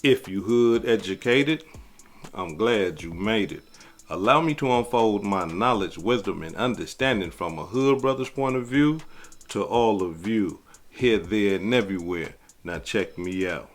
If you hood educated, I'm glad you made it. Allow me to unfold my knowledge, wisdom, and understanding from a hood brother's point of view to all of you, here, there, and everywhere. Now check me out.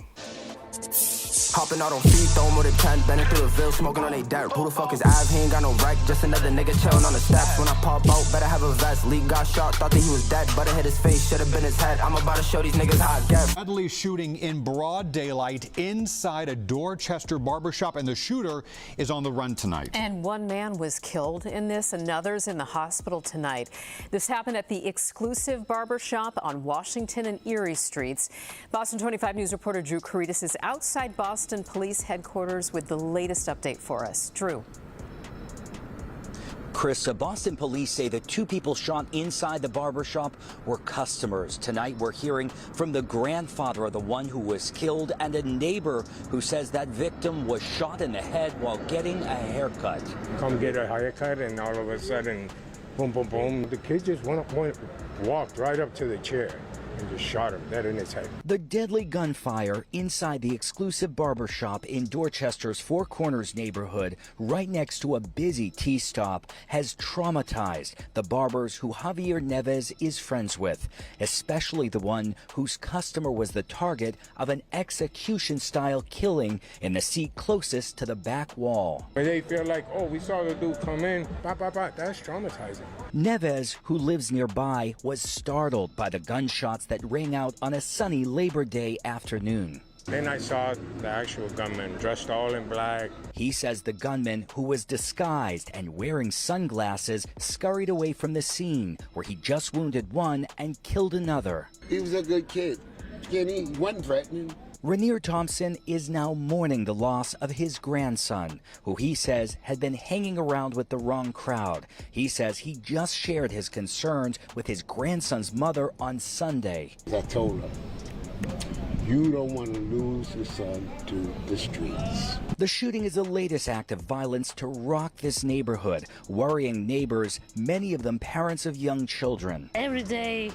Hopping out on feet, throw more than 10, bending through the Ville, smoking on they dirt. Who the fuck is Av? He ain't got no wreck, just another nigga chillin' on the steps. When I pop out, better have a vest. League got shot, thought that he was dead, but it hit his face, should've been his head. I'm about to show these niggas how I get. Deadly shooting in broad daylight inside a Dorchester barbershop, and the shooter is on the run tonight. And one man was killed in this, another's in the hospital tonight. This happened at the exclusive barbershop on Washington and Erie Streets. Boston 25 News reporter Drew Caritas is outside Boston Police headquarters with the latest update for us. Drew. Chris, Boston police say the two people shot inside the barbershop were customers. Tonight, we're hearing from the grandfather of the one who was killed and a neighbor who says that victim was shot in the head while getting a haircut. Come get a haircut, and all of a sudden, boom, boom, boom. The kid just walked right up to the chair and just shot him dead in his head. The deadly gunfire inside the exclusive barbershop in Dorchester's Four Corners neighborhood, right next to a busy T-stop, has traumatized the barbers who Javier Neves is friends with, especially the one whose customer was the target of an execution-style killing in the seat closest to the back wall. When they feel like, oh, we saw the dude come in, that's traumatizing. Neves, who lives nearby, was startled by the gunshots that rang out on a sunny Labor Day afternoon. Then I saw the actual gunman dressed all in black. He says the gunman, who was disguised and wearing sunglasses, scurried away from the scene where he just wounded one and killed another. He was a good kid. He wasn't threatening. Rainier Thompson is now mourning the loss of his grandson, who he says had been hanging around with the wrong crowd. He says he just shared his concerns with his grandson's mother on Sunday. I told her, you don't want to lose your son to the streets. The shooting is the latest act of violence to rock this neighborhood, worrying neighbors, many of them parents of young children. Every day,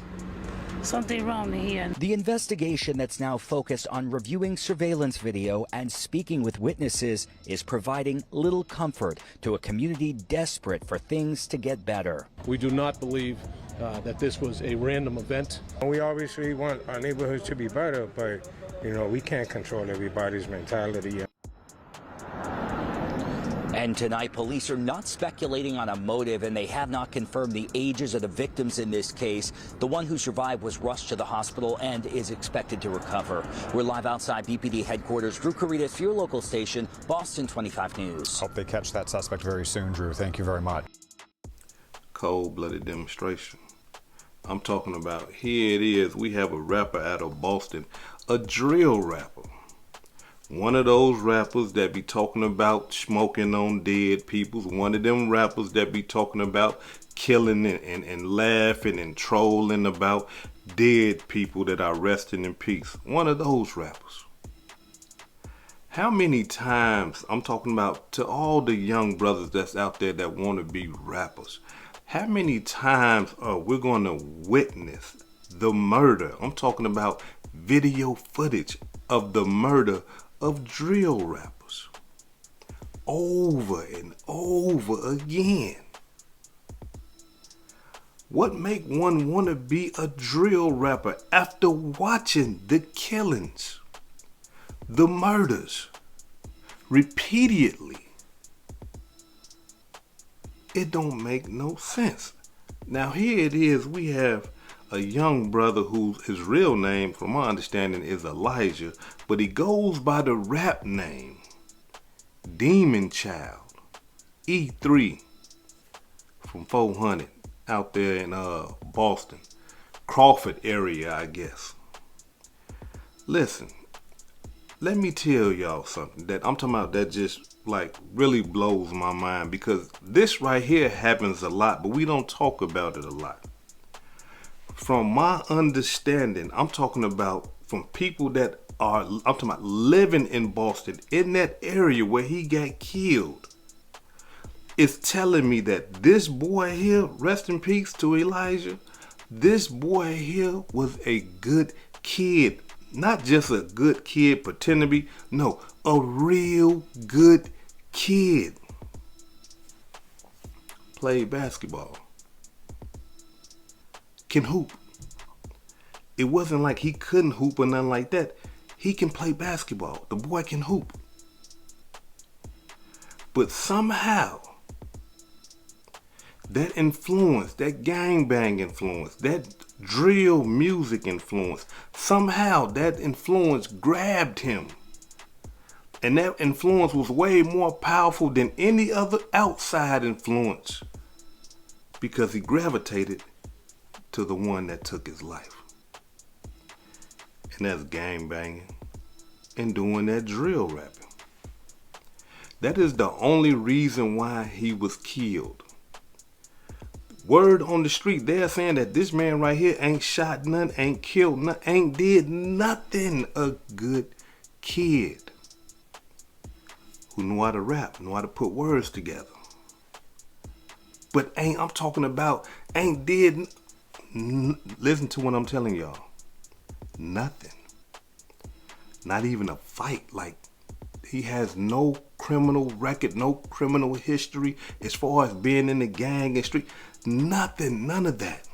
something wrong here. The investigation that's now focused on reviewing surveillance video and speaking with witnesses is providing little comfort to a community desperate for things to get better. We do not believe that this was a random event. We obviously want our neighborhoods to be better, but we can't control everybody's mentality. And tonight, police are not speculating on a motive, and they have not confirmed the ages of the victims in this case. The one who survived was rushed to the hospital and is expected to recover. We're live outside BPD headquarters. Drew Caritas for your local station, Boston 25 News. Hope they catch that suspect very soon, Drew. Thank you very much. Cold-blooded demonstration. I'm talking about, here it is, we have a rapper out of Boston, a drill rapper. One of those rappers that be talking about smoking on dead people. One of them rappers that be talking about killing and laughing and trolling about dead people that are resting in peace. One of those rappers. How many times, I'm talking about to all the young brothers that's out there that want to be rappers, how many times are we going to witness the murder? I'm talking about video footage of the murder of drill rappers over and over again. What make one want to be a drill rapper after watching the killings, the murders repeatedly? It don't make no sense. Now here it is, we have a young brother his real name, from my understanding, is Elijah, but he goes by the rap name DemonChild, E3 from 400 out there in Boston, Crawford area, I guess. Listen, let me tell y'all something that I'm talking about that just like really blows my mind, because this right here happens a lot, but we don't talk about it a lot. From my understanding, I'm talking about from people that are, I'm talking about living in Boston, in that area where he got killed. It's telling me that this boy here, rest in peace to Elijah, this boy here was a good kid. Not just a good kid pretend to be, no, a real good kid. Played basketball. Can hoop. It wasn't like he couldn't hoop or nothing like that. He can play basketball. The boy can hoop. But somehow, that influence, that gangbang influence, that drill music influence, somehow that influence grabbed him. And that influence was way more powerful than any other outside influence, because he gravitated to the one that took his life. And that's gangbanging and doing that drill rapping. That is the only reason why he was killed. Word on the street, they're saying that this man right here ain't shot none, ain't killed none, ain't did nothing. A good kid who knew how to rap, knew how to put words together. But I'm talking about, ain't did, listen to what I'm telling y'all. Nothing. Not even a fight. Like, he has no criminal record, no criminal history as far as being in the gang and street. Nothing, none of that.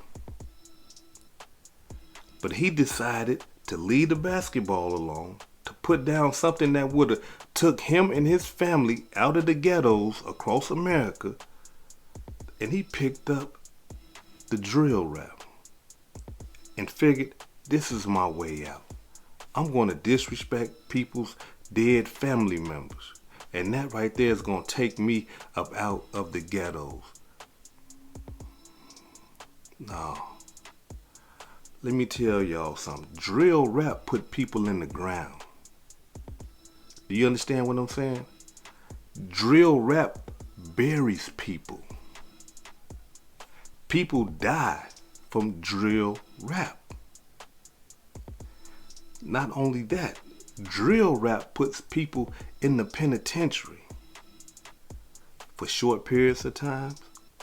But he decided to leave the basketball alone, to put down something that would have took him and his family out of the ghettos across America, and he picked up the drill rap and figured, this is my way out. I'm going to disrespect people's dead family members, and that right there is going to take me up out of the ghettos. No. Let me tell y'all something. Drill rap put people in the ground. Do you understand what I'm saying? Drill rap buries people. People die from drill rap. Not only that, drill rap puts people in the penitentiary for short periods of time,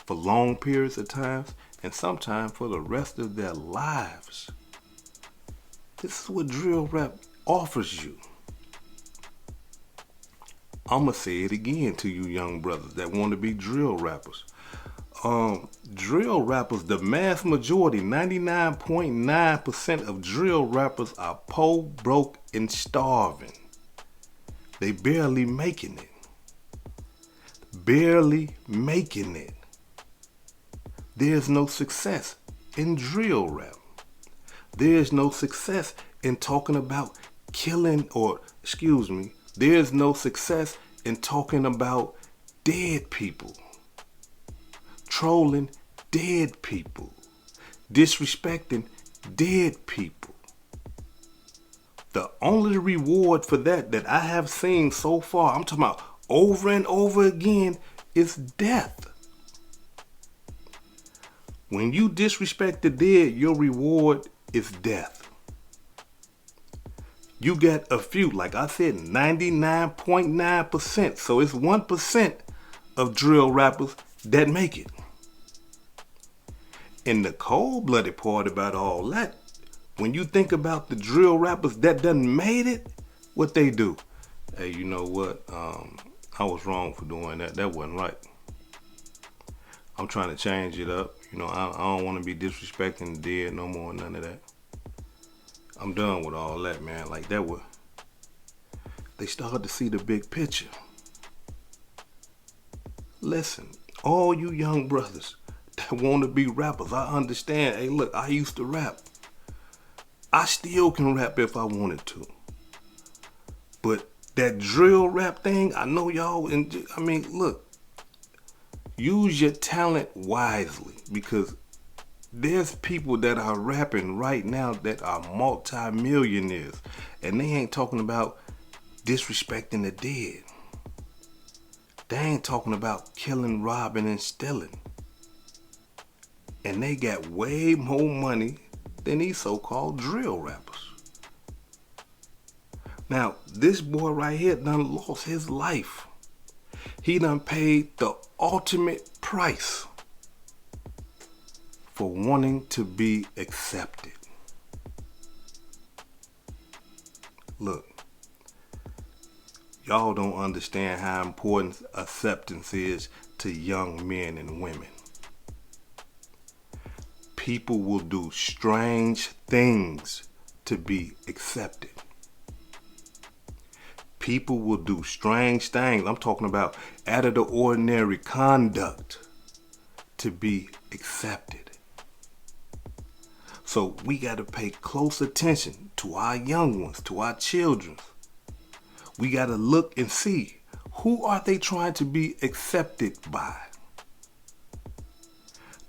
for long periods of time, and sometimes for the rest of their lives. This is what drill rap offers you. I'ma say it again to you young brothers that want to be drill rappers. Drill rappers, the mass majority, 99.9% of drill rappers are poor, broke, and starving. They barely making it. Barely making it. There's no success in drill rap. There's no success in talking about there's no success in talking about dead people. Trolling dead people. Disrespecting dead people. The only reward for that I have seen so far, I'm talking about over and over again, is death. When you disrespect the dead, your reward is death. You get a few, like I said, 99.9%. So it's 1% of drill rappers that make it. And the cold-blooded part about all that, when you think about the drill rappers that done made it, what they do? Hey, you know what? I was wrong for doing that. That wasn't right. I'm trying to change it up. You know, I don't want to be disrespecting the dead no more, none of that. I'm done with all that, man. Like, they started to see the big picture. Listen, all you young brothers that want to be rappers, I understand. Hey, look, I used to rap. I still can rap if I wanted to. But that drill rap thing, I know y'all, look, use your talent wisely, because there's people that are rapping right now that are multi-millionaires, and they ain't talking about disrespecting the dead. They ain't talking about killing, robbing, and stealing. And they got way more money than these so-called drill rappers. Now, this boy right here done lost his life. He done paid the ultimate price for wanting to be accepted. Look, y'all don't understand how important acceptance is to young men and women. People will do strange things to be accepted. People will do strange things. I'm talking about out of the ordinary conduct to be accepted. So we got to pay close attention to our young ones, to our children. We got to look and see, who are they trying to be accepted by?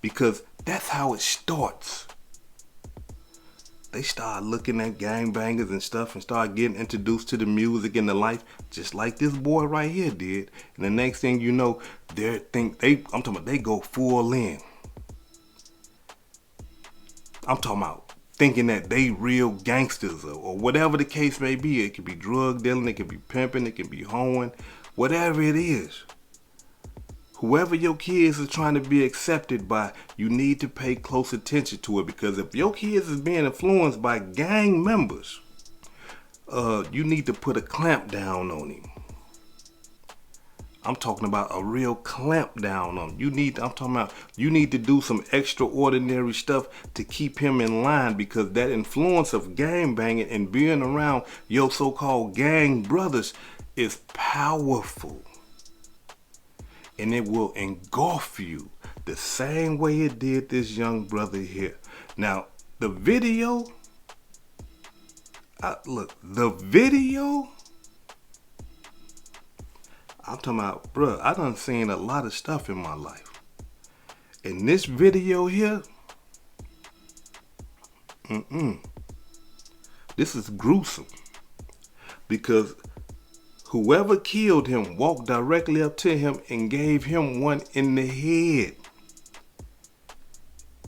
Because that's how it starts. They start looking at gangbangers and stuff and start getting introduced to the music and the life, just like this boy right here did. And the next thing you know, I'm talking about they go full in. I'm talking about thinking that they real gangsters or whatever the case may be. It could be drug dealing, it could be pimping, it could be hoeing, whatever it is. Whoever your kids is trying to be accepted by, you need to pay close attention to it, because if your kids is being influenced by gang members, you need to put a clamp down on him. I'm talking about a real clamp down on him. You need to do some extraordinary stuff to keep him in line, because that influence of gang banging and being around your so-called gang brothers is powerful. And it will engulf you the same way it did this young brother here. Now, the video, I'm talking about, bruh, I done seen a lot of stuff in my life. And this video here, this is gruesome. Because whoever killed him walked directly up to him and gave him one in the head.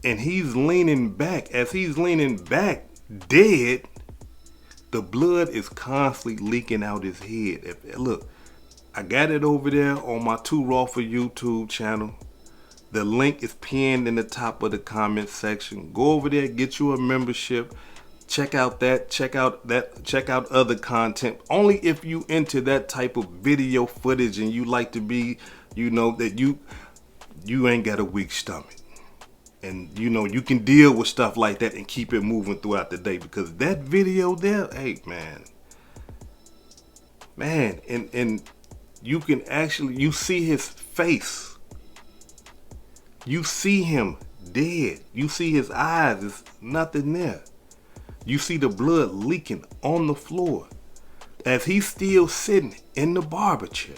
And he's leaning back. As he's leaning back, dead, the blood is constantly leaking out his head. Look, I got it over there on my Too Raw for YouTube channel. The link is pinned in the top of the comment section. Go over there, get you a membership. Check out that, check out other content. Only if you into that type of video footage and you like to be, that you ain't got a weak stomach. And you can deal with stuff like that and keep it moving throughout the day. Because that video there, hey man, and you can actually, you see his face. You see him dead. You see his eyes, there's nothing there. You see the blood leaking on the floor as he's still sitting in the barber chair.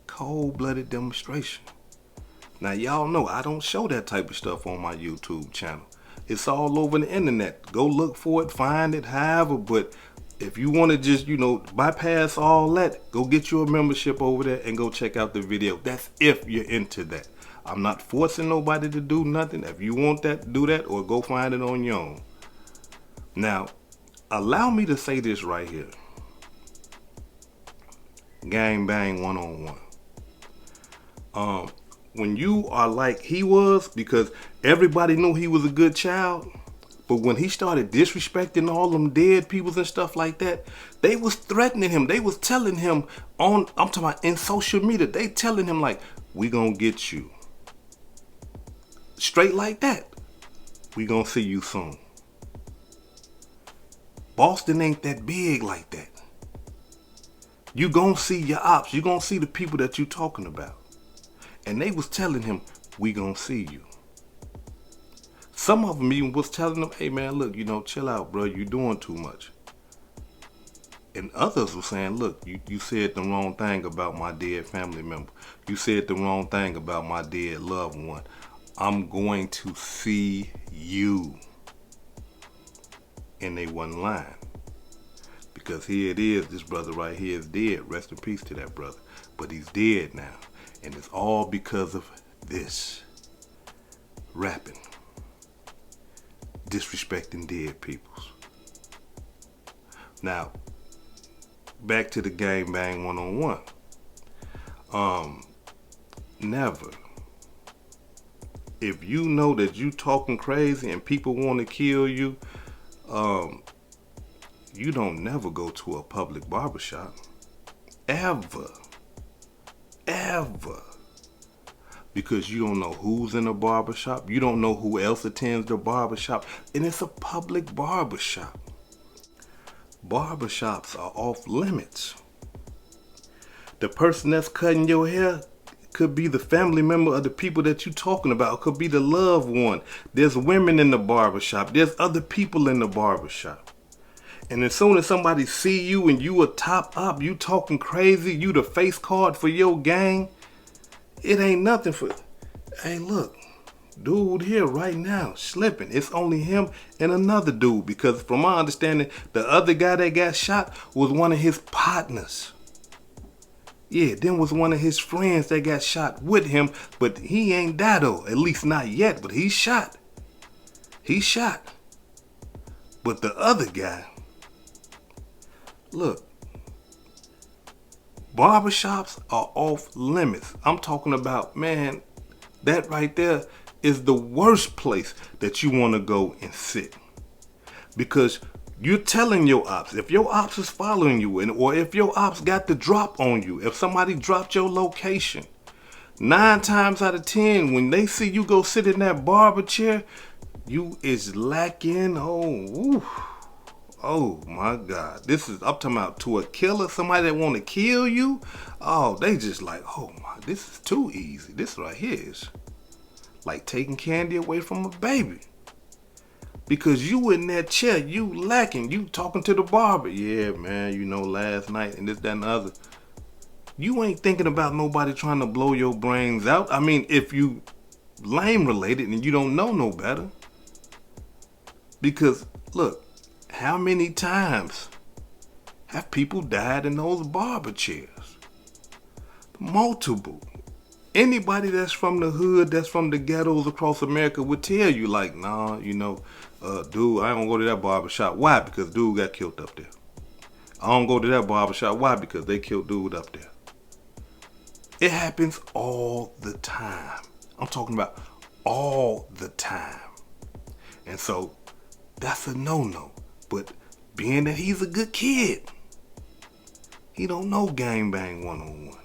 Cold-blooded demonstration. Now, y'all know I don't show that type of stuff on my YouTube channel. It's all over the internet. Go look for it, find it, however. But if you want to just, bypass all that, go get you a membership over there and go check out the video. That's if you're into that. I'm not forcing nobody to do nothing. If you want that, do that, or go find it on your own. Now, allow me to say this right here. Gang bang 101. When you are like he was, because everybody knew he was a good child, but when he started disrespecting all them dead peoples and stuff like that, they was threatening him. They was telling him I'm talking about in social media, they telling him like, we gonna get you. Straight like that. We gonna see you soon. Boston ain't that big like that. You gonna see your ops. You gonna see the people that you talking about. And they was telling him, we gonna see you. Some of them even was telling him, hey man, look, chill out, bro. You doing too much. And others were saying, look, you said the wrong thing about my dead family member. You said the wrong thing about my dead loved one. I'm going to see you. And they wasn't lying. Because here it is, this brother right here is dead. Rest in peace to that brother. But he's dead now. And it's all because of this. Rapping. Disrespecting dead peoples. Now, back to the gang bang 101. Never. If you know that you talking crazy and people want to kill you, you don't never go to a public barbershop. Ever. Ever. Because you don't know who's in the barbershop. You don't know who else attends the barbershop. And it's a public barbershop. Barbershops are off limits. The person that's cutting your hair could be the family member of the people that you're talking about. It could be the loved one. There's women in the barbershop. There's other people in the barbershop. And as soon as somebody see you and you a top up, you talking crazy, you the face card for your gang, it ain't nothing for, hey look, dude here right now slipping. It's only him and another dude, because from my understanding, the other guy that got shot was one of his partners. Yeah, then was one of his friends that got shot with him, but he ain't died though, at least not yet, but he's shot. He's shot. But the other guy, look, barbershops are off limits. I'm talking about, man, that right there is the worst place that you want to go and sit. Because you're telling your ops, if your ops is following you, or if your ops got the drop on you, if somebody dropped your location, 9 times out of 10, when they see you go sit in that barber chair, you is lacking, oh my God. This is, I'm talking about to a killer, somebody that want to kill you. Oh, they just like, oh my, this is too easy. This right here is like taking candy away from a baby. Because you in that chair, you lacking, you talking to the barber. Yeah, man, you know, last night and this, that, and the other. You ain't thinking about nobody trying to blow your brains out. I mean, if you lame related and you don't know no better. Because, look, how many times have people died in those barber chairs? Multiple. Anybody that's from the hood, that's from the ghettos across America would tell you, like, nah, you know, dude, I don't go to that barbershop. Why? Because dude got killed up there. I don't go to that barbershop. Why? Because they killed dude up there. It happens all the time. I'm talking about all the time. And so that's a no-no. But being that he's a good kid, he don't know gangbang 101.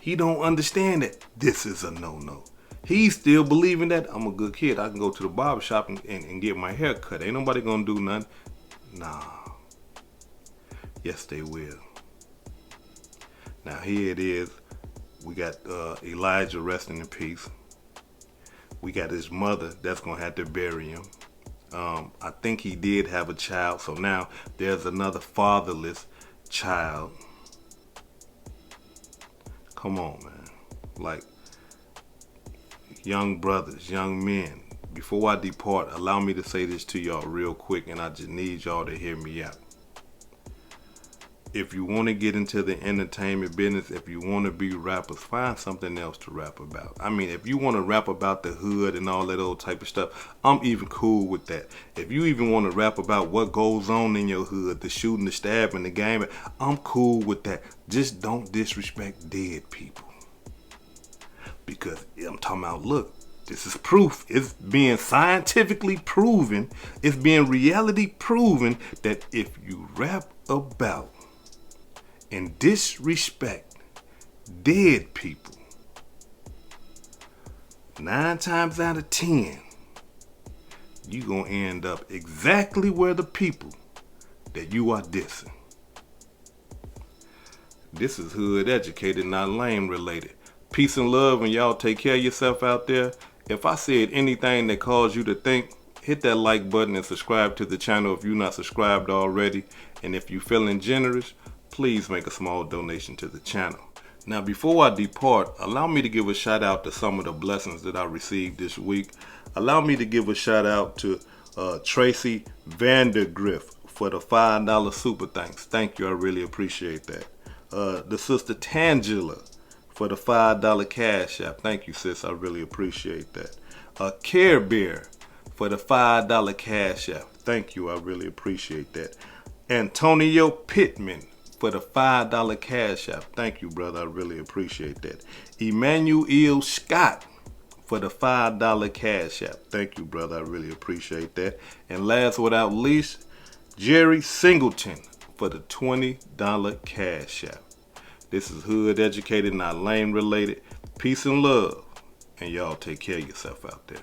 He don't understand that this is a no-no. He's still believing that I'm a good kid. I can go to the barbershop and get my hair cut. Ain't nobody gonna do nothing. Nah. Yes, they will. Now here it is. We got Elijah resting in peace. We got his mother that's gonna have to bury him. I think he did have a child, so now there's another fatherless child. Come on, man. Like, young brothers, young men, before I depart, allow me to say this to y'all real quick, and I just need y'all to hear me out. If you want to get into the entertainment business, if you want to be rappers, find something else to rap about. I mean, if you want to rap about the hood and all that old type of stuff, I'm even cool with that. If you even want to rap about what goes on in your hood, the shooting, the stabbing, the game, I'm cool with that. Just don't disrespect dead people. Because I'm talking about, look, this is proof. It's being scientifically proven. It's being reality proven that if you rap about and disrespect dead people, 9 times out of 10, you gonna end up exactly where the people that you are dissing. This is hood educated, not lame related. Peace and love, and y'all take care of yourself out there. If I said anything that caused you to think, hit that like button and subscribe to the channel if you're not subscribed already. And if you're feeling generous, please make a small donation to the channel. Now, before I depart, allow me to give a shout out to some of the blessings that I received this week. Allow me to give a shout out to Tracy Vandergriff for the $5 super thanks. Thank you, I really appreciate that. The sister Tangela for the $5 cash app. Thank you, sis, I really appreciate that. Care Bear for the $5 cash app. Thank you, I really appreciate that. Antonio Pittman for the $5 cash app. Thank you, brother, I really appreciate that. Emmanuel Scott for the $5 cash app. Thank you, brother, I really appreciate that. And last without least, Jerry Singleton for the $20 cash app. This is hood educated, not lame related. Peace and love. And y'all take care of yourself out there.